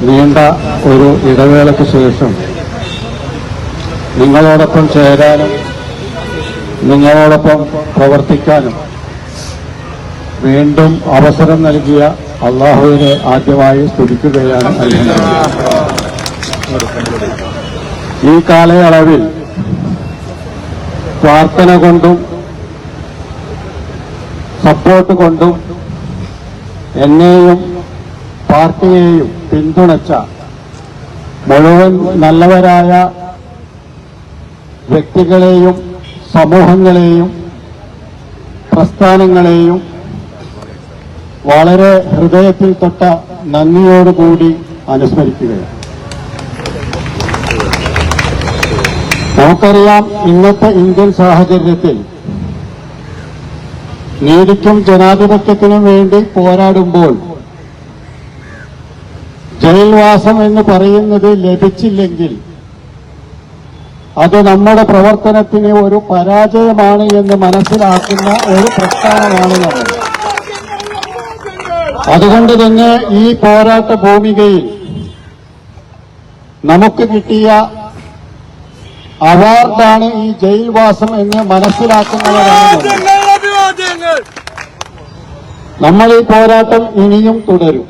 നീണ്ട ഒരു ഇടവേളയ്ക്ക് ശേഷം നിങ്ങളോടൊപ്പം ചേരാനും നിങ്ങളോടൊപ്പം പ്രവർത്തിക്കാനും വീണ്ടും അവസരം നൽകിയ അല്ലാഹുവിനെ ആദ്യമായി സ്തുതിക്കുകയാണ്. ഈ കാലയളവിൽ പ്രാർത്ഥന കൊണ്ടും സപ്പോർട്ട് കൊണ്ടും എന്നെയും പാർട്ടിയെയും പിന്തുണച്ച മുഴുവൻ നല്ലവരായ വ്യക്തികളെയും സമൂഹങ്ങളെയും പ്രസ്ഥാനങ്ങളെയും വളരെ ഹൃദയത്തിൽ തൊട്ട നന്ദിയോടുകൂടി അനുസ്മരിക്കുകയാണ്. നമുക്കറിയാം, ഇന്നത്തെ ഇന്ത്യൻ സാഹചര്യത്തിൽ നീതിക്കും ജനാധിപത്യത്തിനും വേണ്ടി പോരാടുമ്പോൾ ജയിൽവാസം എന്ന് പറയുന്നത് ലഭിച്ചില്ലെങ്കിൽ അത് നമ്മുടെ പ്രവർത്തനത്തിന് ഒരു പരാജയമാണ് എന്ന് മനസ്സിലാക്കുന്ന ഒരു പ്രസ്ഥാനമാണ് നമ്മൾ. അതുകൊണ്ട് തന്നെ ഈ പോരാട്ട ഭൂമികയിൽ നമുക്ക് കിട്ടിയ അവാർഡാണ് ഈ ജയിൽവാസം എന്ന് മനസ്സിലാക്കുന്നവരാണ് നമ്മൾ. ഈ പോരാട്ടം ഇനിയും തുടരും.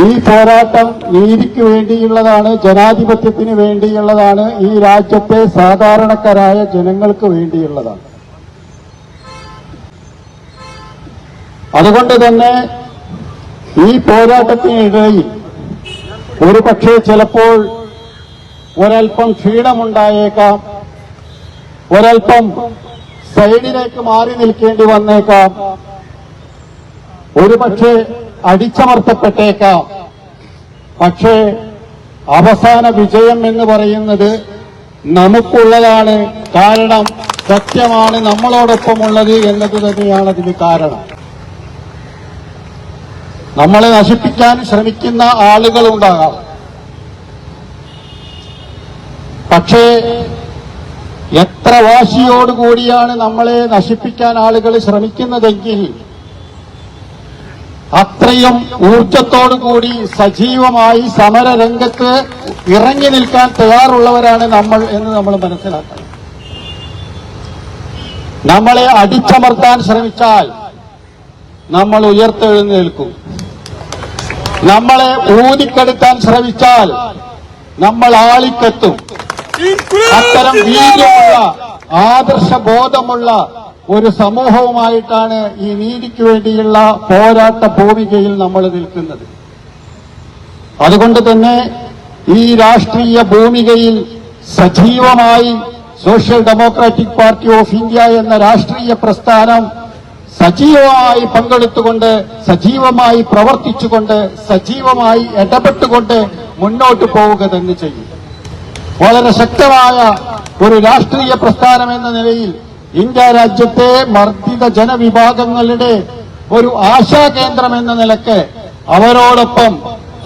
ഈ പോരാട്ടം നീതിക്ക് വേണ്ടിയുള്ളതാണ്, ജനാധിപത്യത്തിന് വേണ്ടിയുള്ളതാണ്, ഈ രാജ്യത്തെ സാധാരണക്കാരായ ജനങ്ങൾക്ക് വേണ്ടിയുള്ളതാണ്. അതുകൊണ്ട് തന്നെ ഈ പോരാട്ടത്തിനിടയിൽ ഒരു പക്ഷേ ചിലപ്പോൾ ഒരൽപ്പം ക്ഷീണമുണ്ടായേക്കാം, ഒരൽപ്പം സൈഡിലേക്ക് മാറി നിൽക്കേണ്ടി വന്നേക്കാം, ഒരു പക്ഷേ അടിച്ചമർത്തപ്പെട്ടേക്കാം. പക്ഷേ അവസാന വിജയം എന്ന് പറയുന്നത് നമുക്കുള്ളതാണ്. കാരണം സത്യമാണ് നമ്മളോടൊപ്പമുള്ളത് എന്നത് തന്നെയാണ് അതിന് കാരണം. നമ്മളെ നശിപ്പിക്കാൻ ശ്രമിക്കുന്ന ആളുകളുണ്ടാകാം, പക്ഷേ എത്ര വാശിയോടുകൂടിയാണ് നമ്മളെ നശിപ്പിക്കാൻ ആളുകൾ ശ്രമിക്കുന്നതെങ്കിൽ അത്രയും ഊർജത്തോടുകൂടി സജീവമായി സമരരംഗത്ത് ഇറങ്ങി നിൽക്കാൻ തയ്യാറുള്ളവരാണ് നമ്മൾ എന്ന് നമ്മൾ മനസ്സിലാക്കണം. നമ്മളെ അടിച്ചമർത്താൻ ശ്രമിച്ചാൽ നമ്മൾ ഉയർത്തെഴുന്നേൽക്കും. നമ്മളെ ഊതിക്കെടുത്താൻ ശ്രമിച്ചാൽ നമ്മൾ ആളിക്കെത്തും. അത്തരം വീര്യമുള്ള ആദർശബോധമുള്ള ഒരു സമൂഹവുമായിട്ടാണ് ഈ നീതിക്ക് വേണ്ടിയുള്ള പോരാട്ട ഭൂമികയിൽ നമ്മൾ നിൽക്കുന്നത്. അതുകൊണ്ട് തന്നെ ഈ രാഷ്ട്രീയ ഭൂമികയിൽ സജീവമായി social democratic party of India എന്ന രാഷ്ട്രീയ പ്രസ്ഥാനം സജീവമായി പങ്കെടുത്തുകൊണ്ട്, സജീവമായി പ്രവർത്തിച്ചുകൊണ്ട്, സജീവമായി ഇടപെട്ടുകൊണ്ട് മുന്നോട്ട് പോവുക തന്നെ ചെയ്യും. വളരെ ശക്തമായ ഒരു രാഷ്ട്രീയ പ്രസ്ഥാനം എന്ന നിലയിൽ ഇന്ത്യ രാജ്യത്തെ മർദ്ദിത ജനവിഭാഗങ്ങളുടെ ഒരു ആശാകേന്ദ്രം എന്ന നിലക്ക് അവരോടൊപ്പം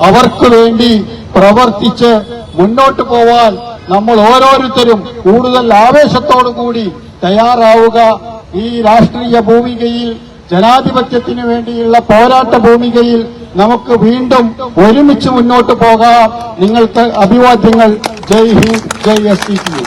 അവർക്ക് വേണ്ടി പ്രവർത്തിച്ച് മുന്നോട്ട് പോവാൻ നമ്മൾ ഓരോരുത്തരും കൂടുതൽ ആവേശത്തോടുകൂടി തയ്യാറാവുക. ഈ രാഷ്ട്രീയ ഭൂമികയിൽ, ജനാധിപത്യത്തിന് വേണ്ടിയുള്ള പോരാട്ട ഭൂമികയിൽ നമുക്ക് വീണ്ടും ഒരുമിച്ച് മുന്നോട്ട് പോകാം. നിങ്ങൾക്ക് അഭിവാദ്യങ്ങൾ. ജയ് ഹിന്ദ്, ജയ് SDPI.